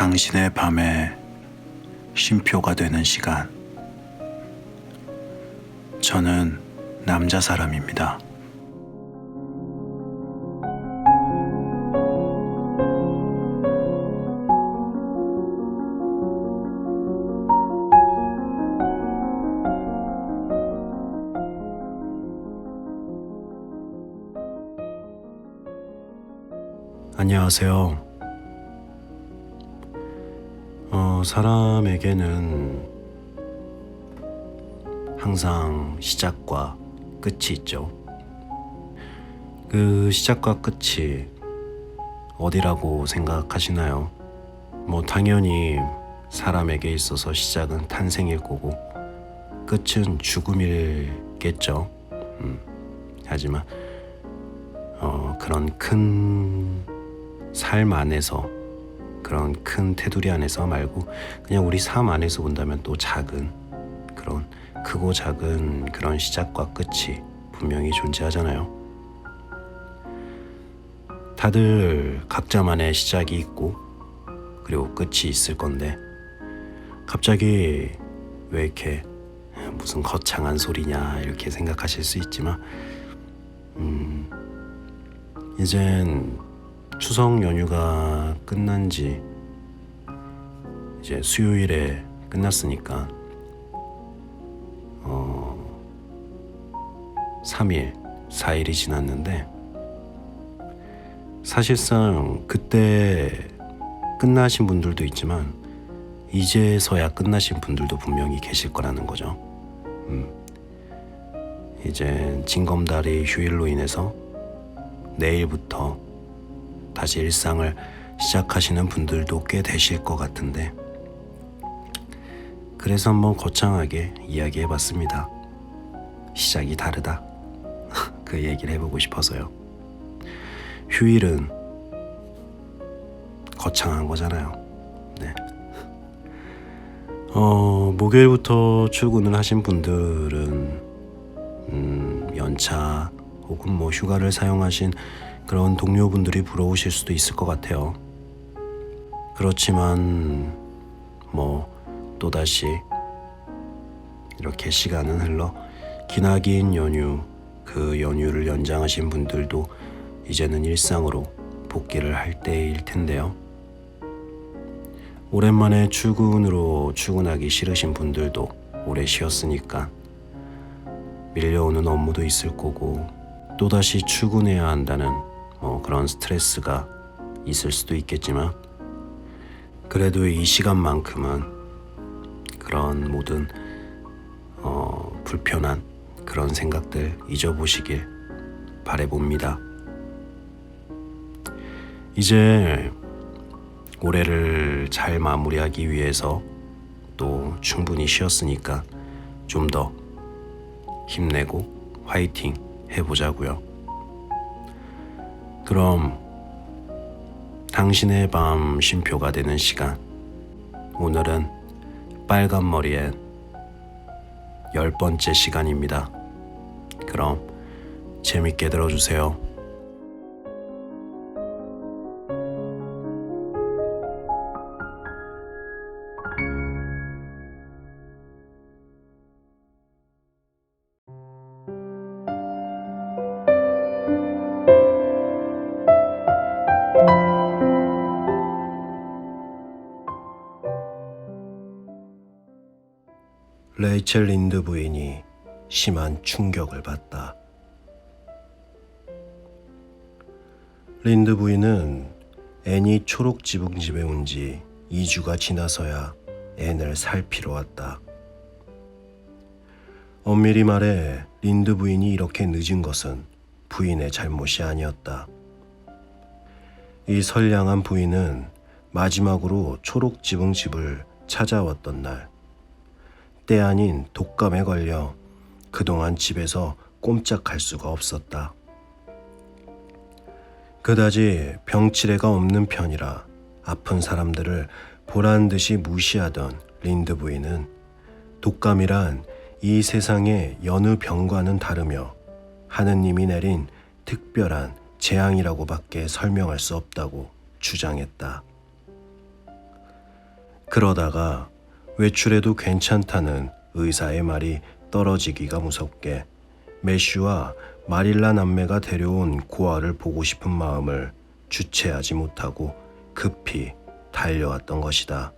당신의 밤에 쉼표가 되는 시간. 저는 남자 사람입니다. 안녕하세요. 사람에게는 항상 시작과 끝이 있죠. 그 시작과 끝이 어디라고 생각하시나요? 당연히 사람에게 있어서 시작은 탄생일 거고 끝은 죽음일겠죠. 하지만 그런 큰 삶 안에서, 그런 큰 테두리 안에서 말고 그냥 우리 삶 안에서 본다면 또 작은, 그런 크고 작은 그런 시작과 끝이 분명히 존재하잖아요. 다들 각자만의 시작이 있고 그리고 끝이 있을 건데, 갑자기 왜 이렇게 무슨 거창한 소리냐 이렇게 생각하실 수 있지만, 이젠 추석 연휴가 끝난 지 이제 수요일에 끝났으니까 3일, 4일이 지났는데, 사실상 그때 끝나신 분들도 있지만 이제서야 끝나신 분들도 분명히 계실 거라는 거죠. 이제 징검다리 휴일로 인해서 내일부터 다시 일상을 시작하시는 분들도 꽤 되실 것 같은데, 그래서 한번 거창하게 이야기해봤습니다. 시작이 다르다. 그 얘기를 해보고 싶어서요. 휴일은 거창한 거잖아요. 네. 목요일부터 출근을 하신 분들은 연차 혹은 휴가를 사용하신 그런 동료분들이 부러우실 수도 있을 것 같아요. 그렇지만 또다시 이렇게 시간은 흘러 기나긴 연휴, 그 연휴를 연장하신 분들도 이제는 일상으로 복귀를 할 때일 텐데요. 오랜만에 출근하기 싫으신 분들도 오래 쉬었으니까 밀려오는 업무도 있을 거고, 또다시 출근해야 한다는 그런 스트레스가 있을 수도 있겠지만, 그래도 이 시간만큼은 그런 모든 불편한 그런 생각들 잊어보시길 바라봅니다. 이제 올해를 잘 마무리하기 위해서 또 충분히 쉬었으니까 좀 더 힘내고 화이팅 해보자고요. 그럼 당신의 밤 쉼표가 되는 시간, 오늘은 빨간 머리의 10번째 시간입니다. 그럼 재밌게 들어주세요. 레이첼 린드 부인이 심한 충격을 받다. 린드 부인은 앤이 초록 지붕집에 온 지 2주가 지나서야 앤을 살피러 왔다. 엄밀히 말해 린드 부인이 이렇게 늦은 것은 부인의 잘못이 아니었다. 이 선량한 부인은 마지막으로 초록 지붕집을 찾아왔던 날, 때 아닌 독감에 걸려 그동안 집에서 꼼짝할 수가 없었다. 그다지 병치레가 없는 편이라 아픈 사람들을 보란듯이 무시하던 린드 부인은 독감이란 이 세상의 여느 병과는 다르며 하느님이 내린 특별한 재앙이라고밖에 설명할 수 없다고 주장했다. 그러다가 외출해도 괜찮다는 의사의 말이 떨어지기가 무섭게 매슈와 마릴라 남매가 데려온 고아를 보고 싶은 마음을 주체하지 못하고 급히 달려왔던 것이다.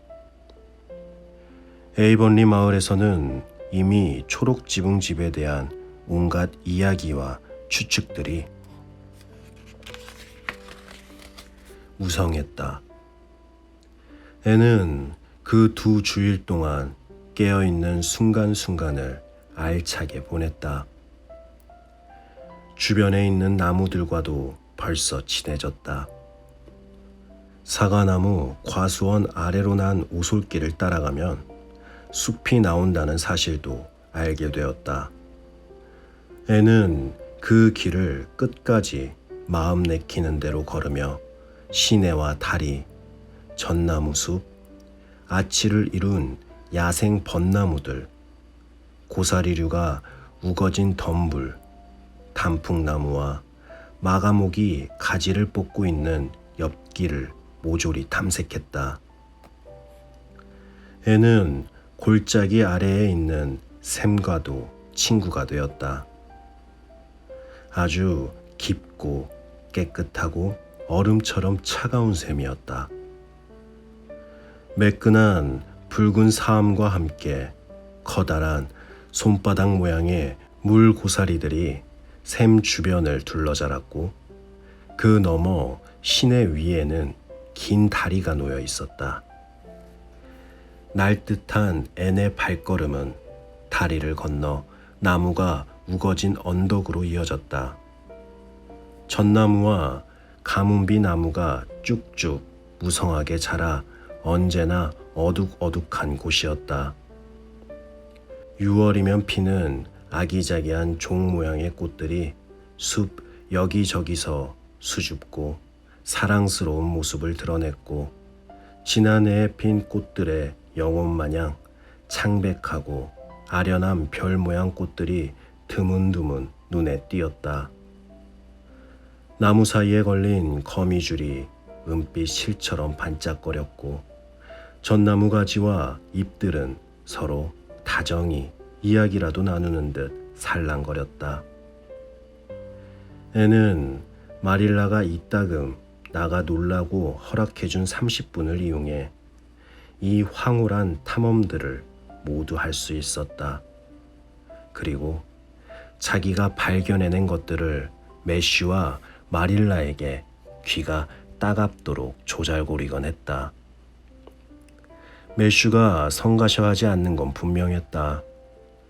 에이번리 마을에서는 이미 초록 지붕집에 대한 온갖 이야기와 추측들이 무성했다. 애는 그 2주일 동안 깨어있는 순간순간을 알차게 보냈다. 주변에 있는 나무들과도 벌써 친해졌다. 사과나무 과수원 아래로 난 오솔길을 따라가면 숲이 나온다는 사실도 알게 되었다. 애는 그 길을 끝까지 마음 내키는 대로 걸으며 시내와 다리, 전나무숲, 아치를 이룬 야생 벚나무들, 고사리류가 우거진 덤불, 단풍나무와 마가목이 가지를 뽑고 있는 옆길을 모조리 탐색했다. 애는 골짜기 아래에 있는 샘과도 친구가 되었다. 아주 깊고 깨끗하고 얼음처럼 차가운 샘이었다. 매끈한 붉은 사암과 함께 커다란 손바닥 모양의 물 고사리들이 샘 주변을 둘러자랐고 그 너머 시내 위에는 긴 다리가 놓여 있었다. 날듯한 앤의 발걸음은 다리를 건너 나무가 우거진 언덕으로 이어졌다. 전나무와 가뭄비 나무가 쭉쭉 무성하게 자라 언제나 어둑어둑한 곳이었다. 6월이면 피는 아기자기한 종 모양의 꽃들이 숲 여기저기서 수줍고 사랑스러운 모습을 드러냈고 지난해에 핀 꽃들의 영혼마냥 창백하고 아련한 별 모양 꽃들이 드문드문 눈에 띄었다. 나무 사이에 걸린 거미줄이 은빛 실처럼 반짝거렸고 전나무 가지와 잎들은 서로 다정히 이야기라도 나누는 듯 살랑거렸다. 애는 마릴라가 이따금 나가 놀라고 허락해준 30분을 이용해 이 황홀한 탐험들을 모두 할 수 있었다. 그리고 자기가 발견해낸 것들을 매슈와 마릴라에게 귀가 따갑도록 조잘거리곤 했다. 매슈가 성가셔하지 않는 건 분명했다.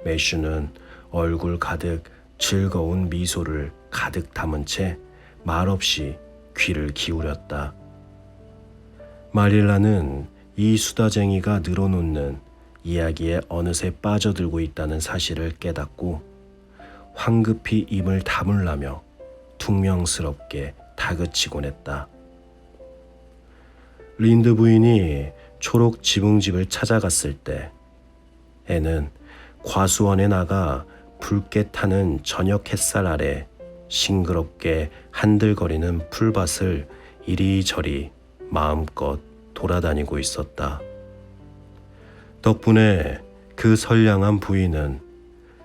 매슈는 얼굴 가득 즐거운 미소를 가득 담은 채 말없이 귀를 기울였다. 마릴라는 이 수다쟁이가 늘어놓는 이야기에 어느새 빠져들고 있다는 사실을 깨닫고 황급히 입을 다물라며 퉁명스럽게 다그치곤 했다. 린드 부인이 초록 지붕집을 찾아갔을 때 애는 과수원에 나가 붉게 타는 저녁 햇살 아래 싱그럽게 한들거리는 풀밭을 이리저리 마음껏 돌아다니고 있었다. 덕분에 그 선량한 부인은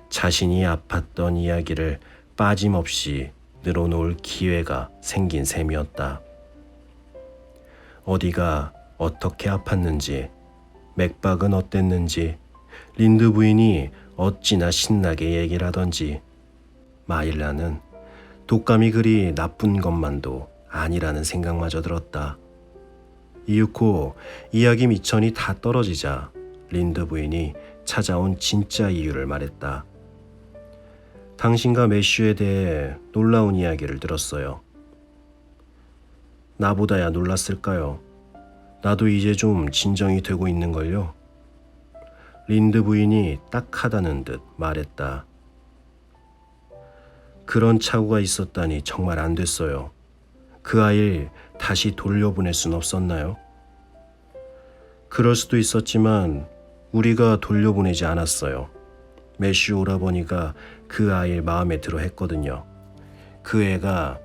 자신이 아팠던 이야기를 빠짐없이 늘어놓을 기회가 생긴 셈이었다. 어디가 어떻게 아팠는지, 맥박은 어땠는지, 린드 부인이 어찌나 신나게 얘기를 하던지 마일라는 독감이 그리 나쁜 것만도 아니라는 생각마저 들었다. 이윽고 이야기 미천이 다 떨어지자 린드 부인이 찾아온 진짜 이유를 말했다. 당신과 매슈에 대해 놀라운 이야기를 들었어요. 나보다야 놀랐을까요? 나도 이제 좀 진정이 되고 있는걸요. 린드 부인이 딱하다는 듯 말했다. 그런 착오가 있었다니 정말 안 됐어요. 그 아이를 다시 돌려보낼 순 없었나요? 그럴 수도 있었지만 우리가 돌려보내지 않았어요. 매슈 오라버니가 그 아이를 마음에 들어 했거든요. 그 애가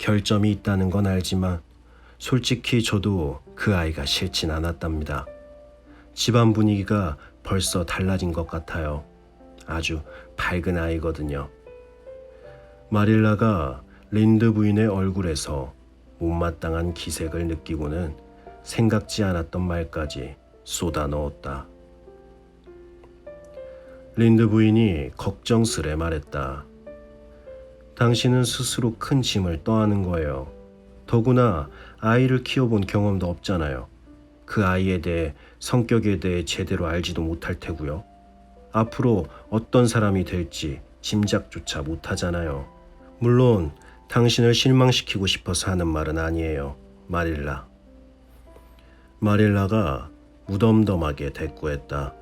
결점이 있다는 건 알지만 솔직히 저도 그 아이가 싫진 않았답니다. 집안 분위기가 벌써 달라진 것 같아요. 아주 밝은 아이거든요. 마릴라가 린드 부인의 얼굴에서 못마땅한 기색을 느끼고는 생각지 않았던 말까지 쏟아 넣었다. 린드 부인이 걱정스레 말했다. 당신은 스스로 큰 짐을 떠안은 거예요. 더구나 아이를 키워본 경험도 없잖아요. 그 아이에 대해, 성격에 대해 제대로 알지도 못할 테고요. 앞으로 어떤 사람이 될지 짐작조차 못하잖아요. 물론 당신을 실망시키고 싶어서 하는 말은 아니에요, 마릴라. 마릴라가 무덤덤하게 대꾸했다.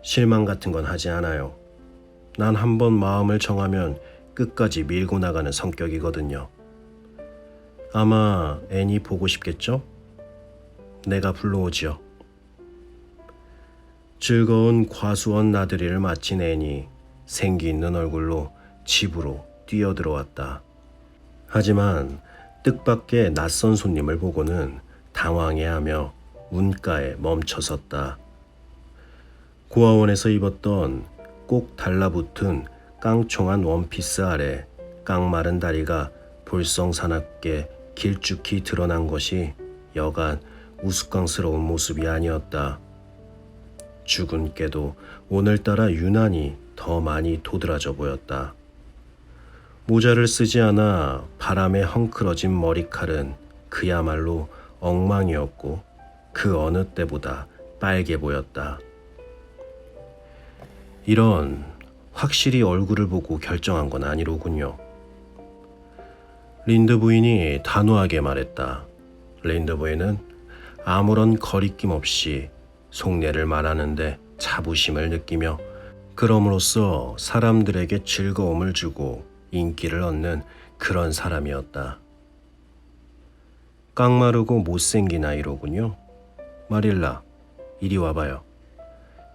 실망 같은 건 하지 않아요. 난 한번 마음을 정하면 끝까지 밀고 나가는 성격이거든요. 아마 앤이 보고 싶겠죠? 내가 불러오지요. 즐거운 과수원 나들이를 마친 앤이 생기 있는 얼굴로 집으로 뛰어들어왔다. 하지만 뜻밖의 낯선 손님을 보고는 당황해하며 문가에 멈춰섰다. 고아원에서 입었던 꼭 달라붙은 깡총한 원피스 아래 깡마른 다리가 볼썽사납게 길쭉히 드러난 것이 여간 우스꽝스러운 모습이 아니었다. 죽은 깨도 오늘따라 유난히 더 많이 도드라져 보였다. 모자를 쓰지 않아 바람에 헝클어진 머리칼은 그야말로 엉망이었고 그 어느 때보다 빨개 보였다. 이런 확실히 얼굴을 보고 결정한 건 아니로군요. 린드 부인이 단호하게 말했다. 린드 부인은 아무런 거리낌 없이 속내를 말하는데 자부심을 느끼며 그럼으로써 사람들에게 즐거움을 주고 인기를 얻는 그런 사람이었다. 깡마르고 못생긴 아이로군요. 마릴라, 이리 와봐요.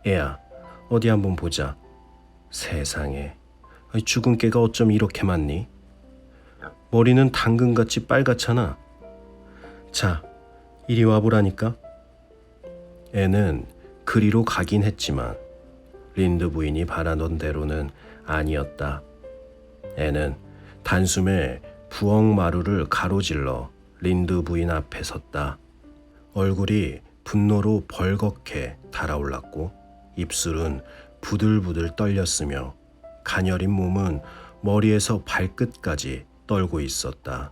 애야, 어디 한번 보자. 세상에, 죽은 깨가 어쩜 이렇게 많니? 머리는 당근같이 빨갛잖아. 자, 이리 와보라니까. 애는 그리로 가긴 했지만 린드 부인이 바라던 대로는 아니었다. 애는 단숨에 부엌마루를 가로질러 린드 부인 앞에 섰다. 얼굴이 분노로 벌겋게 달아올랐고 입술은 부들부들 떨렸으며 가녀린 몸은 머리에서 발끝까지 떨고 있었다.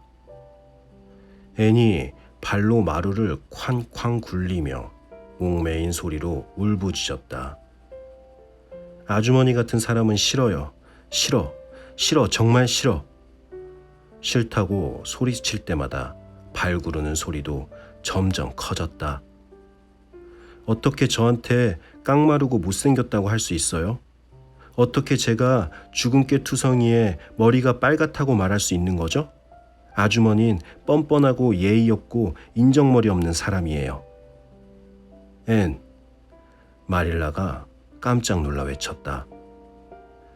앤이 발로 마루를 쾅쾅 굴리며 목매인 소리로 울부짖었다. 아주머니 같은 사람은 싫어요. 싫어. 싫어. 정말 싫어. 싫다고 소리칠 때마다 발 구르는 소리도 점점 커졌다. 어떻게 저한테 깡마르고 못생겼다고 할 수 있어요? 어떻게 제가 죽은 깨 투성이에 머리가 빨갛다고 말할 수 있는 거죠? 아주머니는 뻔뻔하고 예의 없고 인정머리 없는 사람이에요. 앤, 마릴라가 깜짝 놀라 외쳤다.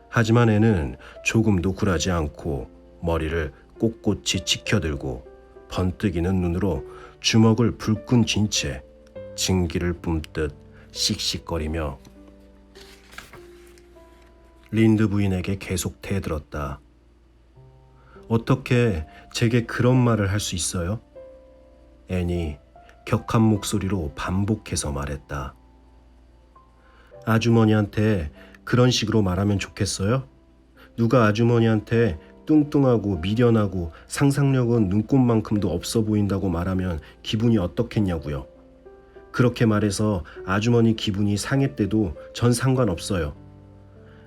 하지만 앤은 조금도 굴하지 않고 머리를 꼿꼿이 치켜들고 번뜩이는 눈으로 주먹을 불끈 쥔 채 증기를 뿜듯 씩씩거리며 린드 부인에게 계속 대들었다. 어떻게 제게 그런 말을 할 수 있어요? 앤이 격한 목소리로 반복해서 말했다. 아주머니한테 그런 식으로 말하면 좋겠어요? 누가 아주머니한테 뚱뚱하고 미련하고 상상력은 눈꽃만큼도 없어 보인다고 말하면 기분이 어떻겠냐고요. 그렇게 말해서 아주머니 기분이 상했대도 전 상관없어요.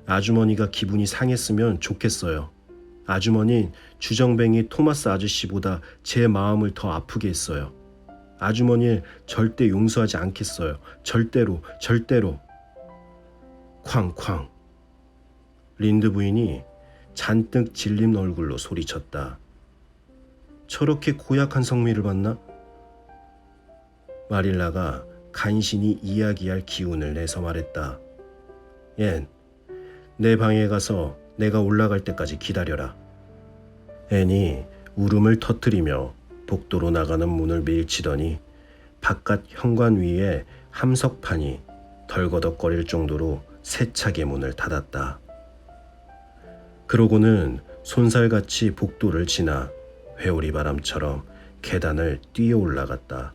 아주머니가 기분이 상했으면 좋겠어요. 아주머니는 주정뱅이 토마스 아저씨보다 제 마음을 더 아프게 했어요. 아주머니를 절대 용서하지 않겠어요. 절대로, 절대로. 쾅쾅. 린드 부인이 잔뜩 질린 얼굴로 소리쳤다. 저렇게 고약한 성미를 받나? 마릴라가 간신히 이야기할 기운을 내서 말했다. 앤, 내 방에 가서 내가 올라갈 때까지 기다려라. 앤이 울음을 터뜨리며 복도로 나가는 문을 밀치더니 바깥 현관 위에 함석판이 덜거덕거릴 정도로 세차게 문을 닫았다. 그러고는 손살같이 복도를 지나 회오리 바람처럼 계단을 뛰어 올라갔다.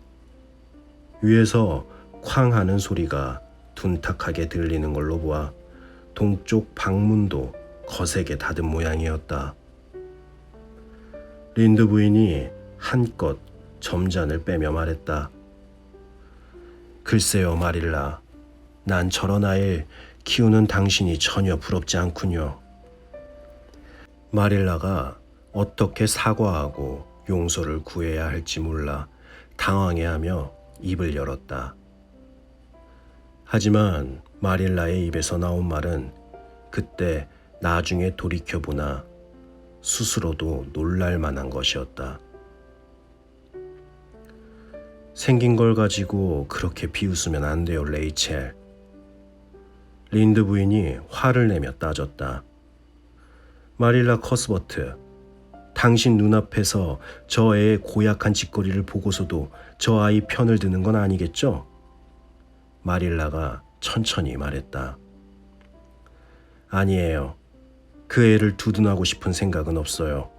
위에서 쾅 하는 소리가 둔탁하게 들리는 걸로 보아 동쪽 방문도 거세게 닫은 모양이었다. 린드 부인이 한껏 점잔을 빼며 말했다. 글쎄요, 마릴라. 난 저런 아이를 키우는 당신이 전혀 부럽지 않군요. 마릴라가 어떻게 사과하고 용서를 구해야 할지 몰라 당황해하며 입을 열었다. 하지만 마릴라의 입에서 나온 말은 그때 나중에 돌이켜보나 스스로도 놀랄 만한 것이었다. 생긴 걸 가지고 그렇게 비웃으면 안 돼요, 레이첼. 린드 부인이 화를 내며 따졌다. 마릴라 커스버트, 당신 눈앞에서 저 애의 고약한 짓거리를 보고서도 저 아이 편을 드는 건 아니겠죠? 마릴라가 천천히 말했다. 아니에요. 그 애를 두둔하고 싶은 생각은 없어요.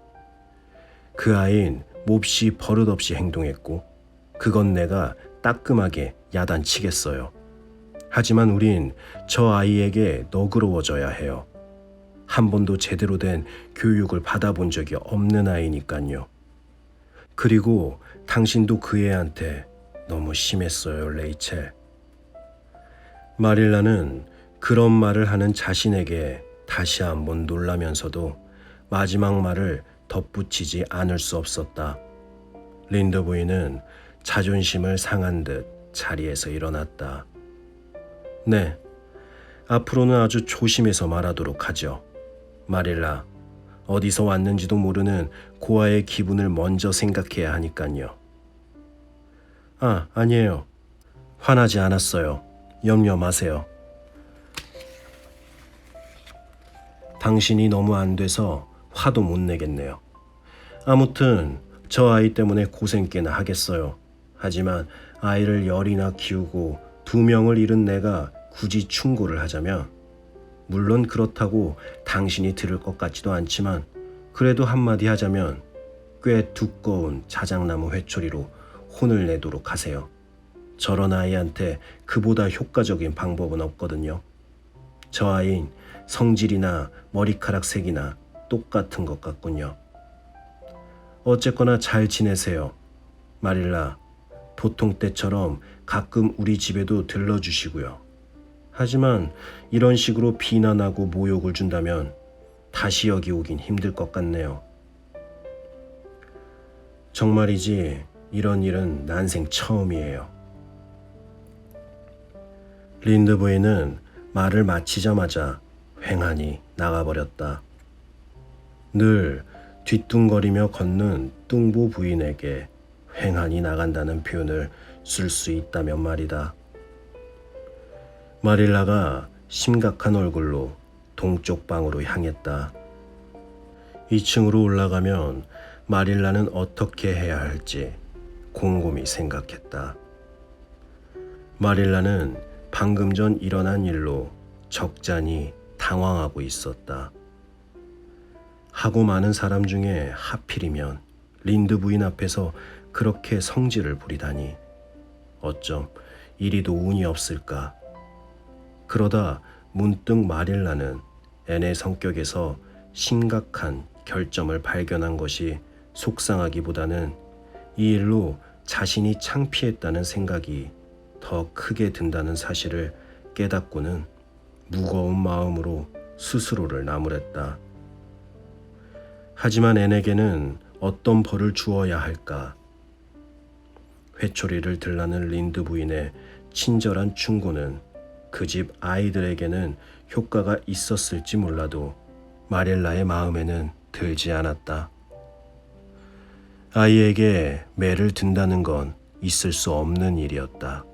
그 아이는 몹시 버릇없이 행동했고 그건 내가 따끔하게 야단치겠어요. 하지만 우린 저 아이에게 너그러워져야 해요. 한 번도 제대로 된 교육을 받아본 적이 없는 아이니까요. 그리고 당신도 그 애한테 너무 심했어요, 레이첼. 마릴라는 그런 말을 하는 자신에게 다시 한번 놀라면서도 마지막 말을 덧붙이지 않을 수 없었다. 린드 부인은 자존심을 상한 듯 자리에서 일어났다. 네, 앞으로는 아주 조심해서 말하도록 하죠. 마릴라, 어디서 왔는지도 모르는 고아의 기분을 먼저 생각해야 하니깐요. 아니에요. 화나지 않았어요. 염려 마세요. 당신이 너무 안 돼서 화도 못 내겠네요. 아무튼 저 아이 때문에 고생 꽤나 하겠어요. 하지만 아이를 열이나 키우고 2명을 잃은 내가 굳이 충고를 하자면, 물론 그렇다고 당신이 들을 것 같지도 않지만 그래도 한마디 하자면 꽤 두꺼운 자작나무 회초리로 혼을 내도록 하세요. 저런 아이한테 그보다 효과적인 방법은 없거든요. 저 아이는 성질이나 머리카락 색이나 똑같은 것 같군요. 어쨌거나 잘 지내세요. 마릴라, 보통 때처럼 가끔 우리 집에도 들러주시고요. 하지만 이런 식으로 비난하고 모욕을 준다면 다시 여기 오긴 힘들 것 같네요. 정말이지 이런 일은 난생 처음이에요. 린드 부인은 말을 마치자마자 횡하니 나가버렸다. 늘 뒤뚱거리며 걷는 뚱보 부인에게 횡하니 나간다는 표현을 쓸 수 있다면 말이다. 마릴라가 심각한 얼굴로 동쪽 방으로 향했다. 2층으로 올라가면 마릴라는 어떻게 해야 할지 곰곰이 생각했다. 마릴라는 방금 전 일어난 일로 적잖이 당황하고 있었다. 하고 많은 사람 중에 하필이면 린드 부인 앞에서 그렇게 성질을 부리다니 어쩜 이리도 운이 없을까. 그러다 문득 마릴라는 앤의 성격에서 심각한 결점을 발견한 것이 속상하기보다는 이 일로 자신이 창피했다는 생각이 더 크게 든다는 사실을 깨닫고는 무거운 마음으로 스스로를 나무랬다. 하지만 앤에게는 어떤 벌을 주어야 할까? 회초리를 들라는 린드 부인의 친절한 충고는 그 집 아이들에게는 효과가 있었을지 몰라도 마릴라의 마음에는 들지 않았다. 아이에게 매를 든다는 건 있을 수 없는 일이었다.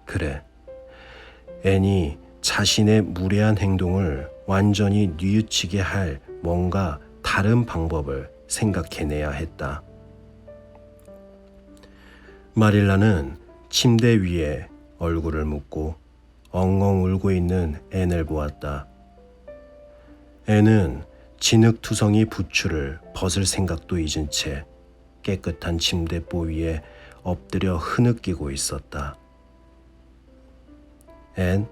그래, 앤이 자신의 무례한 행동을 완전히 뉘우치게 할 뭔가 다른 방법을 생각해내야 했다. 마릴라는 침대 위에 얼굴을 묻고 엉엉 울고 있는 앤을 보았다. 앤은 진흙투성이 부츠를 벗을 생각도 잊은 채 깨끗한 침대보 위에 엎드려 흐느끼고 있었다. 앤,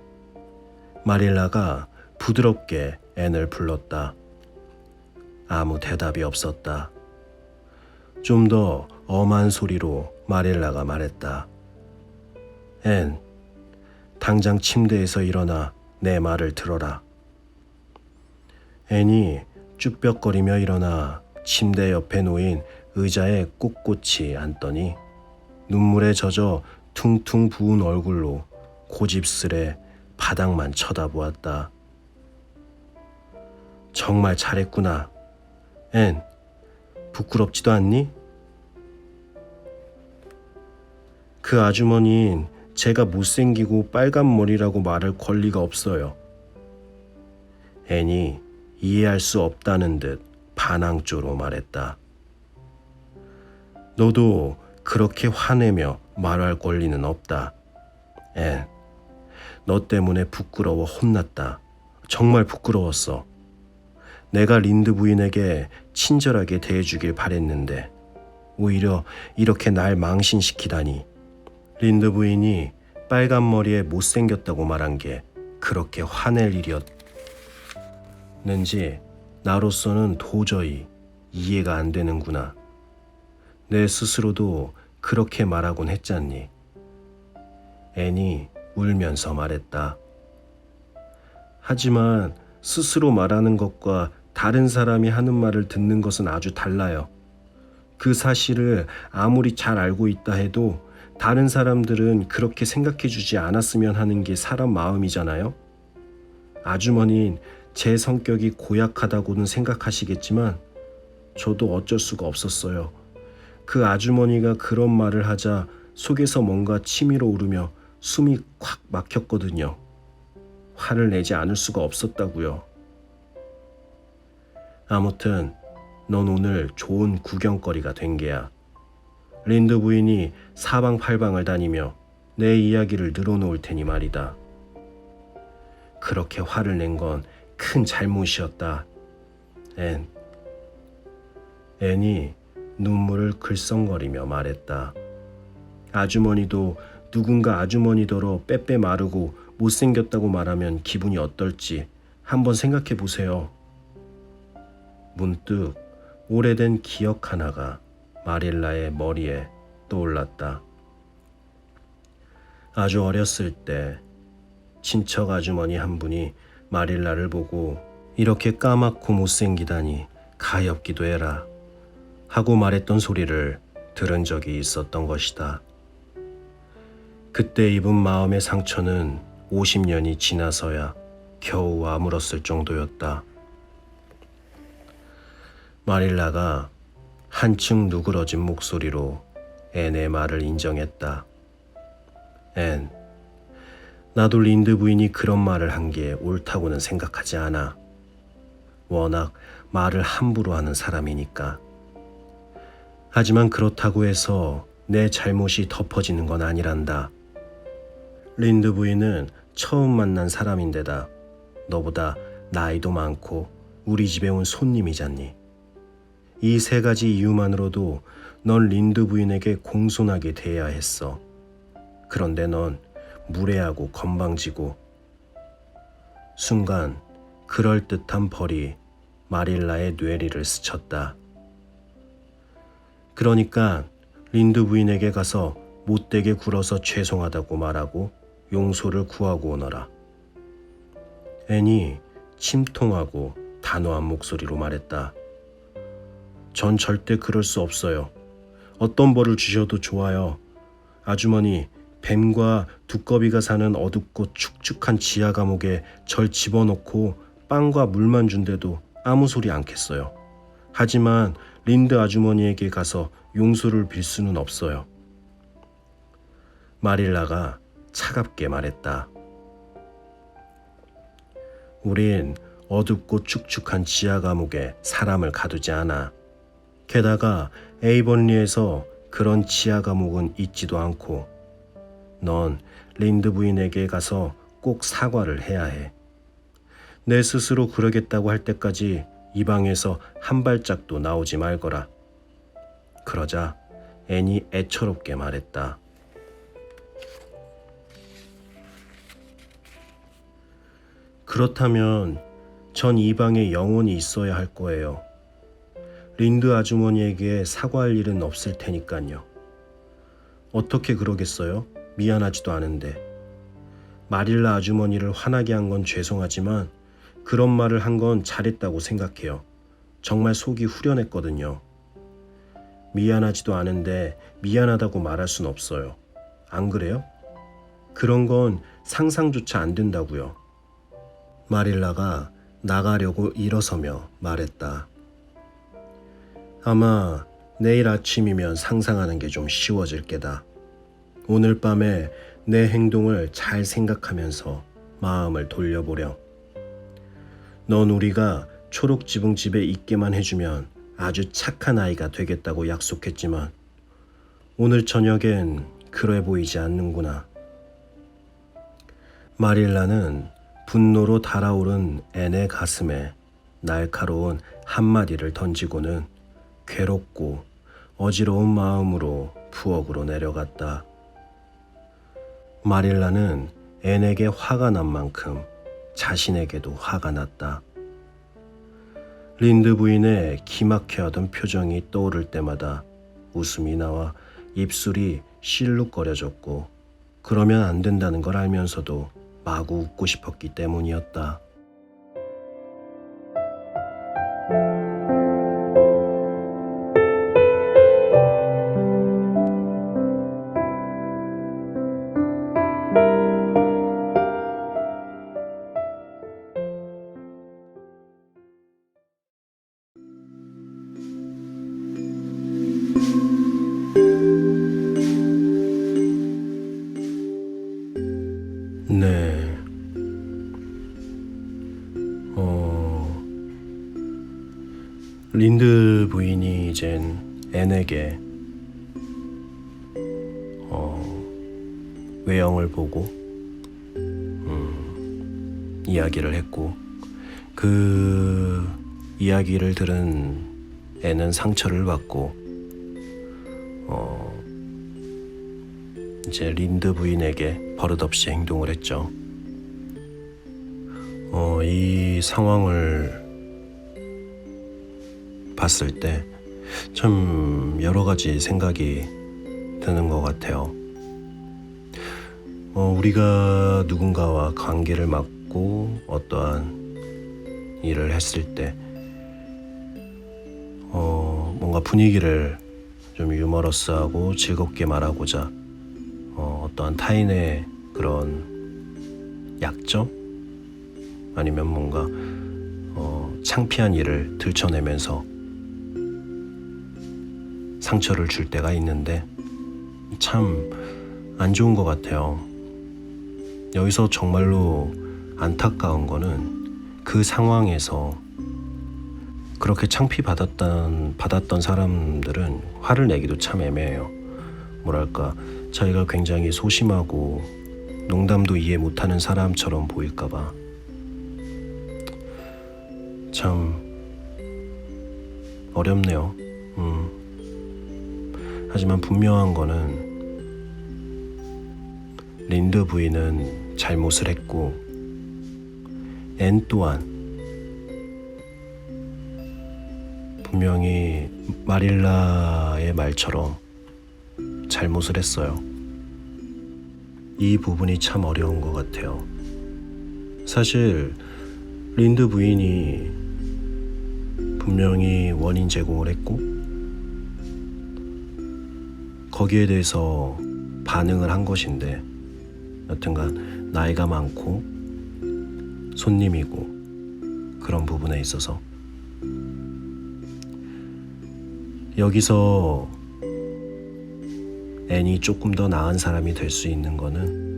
마릴라가 부드럽게 앤을 불렀다. 아무 대답이 없었다. 좀 더 엄한 소리로 마릴라가 말했다. 앤, 당장 침대에서 일어나 내 말을 들어라. 앤이 쭈뼛거리며 일어나 침대 옆에 놓인 의자에 꼿꼿이 앉더니 눈물에 젖어 퉁퉁 부은 얼굴로 고집스레 바닥만 쳐다보았다. 정말 잘했구나. 앤, 부끄럽지도 않니? 그 아주머니인 제가 못생기고 빨간 머리라고 말할 권리가 없어요. 앤이 이해할 수 없다는 듯 반항조로 말했다. 너도 그렇게 화내며 말할 권리는 없다. 앤, 너 때문에 부끄러워 혼났다. 정말 부끄러웠어. 내가 린드 부인에게 친절하게 대해주길 바랬는데 오히려 이렇게 날 망신시키다니. 린드 부인이 빨간 머리에 못생겼다고 말한 게 그렇게 화낼 일이었는지 나로서는 도저히 이해가 안 되는구나. 내 스스로도 그렇게 말하곤 했잖니. 앤이 울면서 말했다. 하지만 스스로 말하는 것과 다른 사람이 하는 말을 듣는 것은 아주 달라요. 그 사실을 아무리 잘 알고 있다 해도 다른 사람들은 그렇게 생각해 주지 않았으면 하는 게 사람 마음이잖아요. 아주머니는 제 성격이 고약하다고는 생각하시겠지만 저도 어쩔 수가 없었어요. 그 아주머니가 그런 말을 하자 속에서 뭔가 치밀어 오르며 숨이 콱 막혔거든요. 화를 내지 않을 수가 없었다고요. 아무튼 넌 오늘 좋은 구경거리가 된 게야. 린드 부인이 사방팔방을 다니며 내 이야기를 늘어놓을 테니 말이다. 그렇게 화를 낸 건 큰 잘못이었다. 앤이 눈물을 글썽거리며 말했다. 아주머니도 누군가 아주머니더러 빼빼 마르고 못생겼다고 말하면 기분이 어떨지 한번 생각해 보세요. 문득 오래된 기억 하나가 마릴라의 머리에 떠올랐다. 아주 어렸을 때 친척 아주머니 한 분이 마릴라를 보고 이렇게 까맣고 못생기다니 가엾기도 해라 하고 말했던 소리를 들은 적이 있었던 것이다. 그때 입은 마음의 상처는 50년이 지나서야 겨우 아물었을 정도였다. 마릴라가 한층 누그러진 목소리로 앤의 말을 인정했다. 앤, 나도 린드 부인이 그런 말을 한 게 옳다고는 생각하지 않아. 워낙 말을 함부로 하는 사람이니까. 하지만 그렇다고 해서 내 잘못이 덮어지는 건 아니란다. 린드 부인은 처음 만난 사람인데다 너보다 나이도 많고 우리 집에 온 손님이잖니. 이 세 가지 이유만으로도 넌 린드 부인에게 공손하게 대해야 했어. 그런데 넌 무례하고 건방지고. 순간 그럴듯한 벌이 마릴라의 뇌리를 스쳤다. 그러니까 린드 부인에게 가서 못되게 굴어서 죄송하다고 말하고 용서를 구하고 오너라. 앤이 침통하고 단호한 목소리로 말했다. 전 절대 그럴 수 없어요. 어떤 벌을 주셔도 좋아요. 아주머니, 뱀과 두꺼비가 사는 어둡고 축축한 지하 감옥에 절 집어넣고 빵과 물만 준대도 아무 소리 않겠어요. 하지만 린드 아주머니에게 가서 용서를 빌 수는 없어요. 마릴라가 차갑게 말했다. 우린 어둡고 축축한 지하 감옥에 사람을 가두지 않아. 게다가 에이번리에서 그런 지하 감옥은 있지도 않고 넌 린드 부인에게 가서 꼭 사과를 해야 해. 내 스스로 그러겠다고 할 때까지 이 방에서 한 발짝도 나오지 말거라. 그러자 앤이 애처롭게 말했다. 그렇다면 전 이 방에 영원히 있어야 할 거예요. 린드 아주머니에게 사과할 일은 없을 테니까요. 어떻게 그러겠어요? 미안하지도 않은데. 마릴라 아주머니를 화나게 한 건 죄송하지만 그런 말을 한 건 잘했다고 생각해요. 정말 속이 후련했거든요. 미안하지도 않은데 미안하다고 말할 순 없어요. 안 그래요? 그런 건 상상조차 안 된다고요. 마릴라가 나가려고 일어서며 말했다. 아마 내일 아침이면 상상하는 게 좀 쉬워질 게다. 오늘 밤에 내 행동을 잘 생각하면서 마음을 돌려보렴. 넌 우리가 초록지붕집에 있게만 해주면 아주 착한 아이가 되겠다고 약속했지만 오늘 저녁엔 그래 보이지 않는구나. 마릴라는 분노로 달아오른 앤의 가슴에 날카로운 한마디를 던지고는 괴롭고 어지러운 마음으로 부엌으로 내려갔다. 마릴라는 앤에게 화가 난 만큼 자신에게도 화가 났다. 린드 부인의 기막혀하던 표정이 떠오를 때마다 웃음이 나와 입술이 실룩거려졌고 그러면 안 된다는 걸 알면서도 마구 웃고 싶었기 때문이었다. 네. 린드 부인이 이젠 앤에게 외형을 보고 이야기를 했고 그 이야기를 들은 앤은 상처를 받고 이제 린드 부인에게 버릇없이 행동을 했죠. 이 상황을 봤을 때 참 여러 가지 생각이 드는 것 같아요. 우리가 누군가와 관계를 맺고 어떠한 일을 했을 때 뭔가 분위기를 좀 유머러스하고 즐겁게 말하고자 어떠한 타인의 그런 약점 아니면 뭔가 창피한 일을 들춰내면서 상처를 줄 때가 있는데 참 안 좋은 것 같아요. 여기서 정말로 안타까운 거는 그 상황에서 그렇게 창피받았던 사람들은 화를 내기도 참 애매해요. 뭐랄까 자기가 굉장히 소심하고 농담도 이해 못하는 사람처럼 보일까봐 참 어렵네요. 하지만 분명한 거는 린드 부인은 잘못을 했고 앤 또한 분명히 마릴라의 말처럼 잘못을 했어요. 이 부분이 참 어려운 것 같아요. 사실 린드 부인이 분명히 원인 제공을 했고 거기에 대해서 반응을 한 것인데 여튼간 나이가 많고 손님이고 그런 부분에 있어서 여기서 앤이 조금 더 나은 사람이 될 수 있는 거는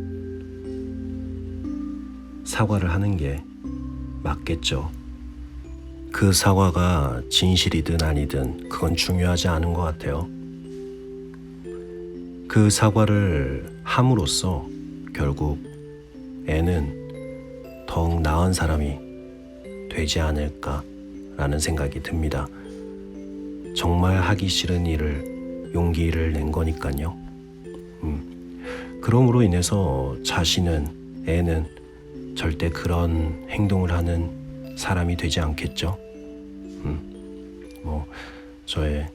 사과를 하는 게 맞겠죠. 그 사과가 진실이든 아니든 그건 중요하지 않은 것 같아요. 그 사과를 함으로써 결국 애는 더욱 나은 사람이 되지 않을까라는 생각이 듭니다. 정말 하기 싫은 일을 용기를 낸 거니까요. 그럼으로 인해서 자신은, 애는 절대 그런 행동을 하는 사람이 되지 않겠죠. 뭐 저의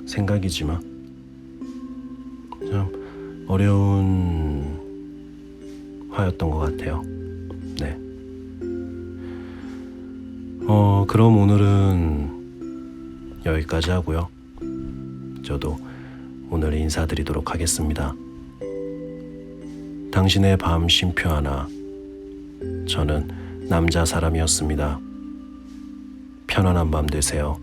생각이지만 참 어려운 화였던 것 같아요. 네. 그럼 오늘은 여기까지 하고요. 저도 오늘 인사드리도록 하겠습니다. 당신의 밤 쉼표 하나. 저는 남자 사람이었습니다. 편안한 밤 되세요.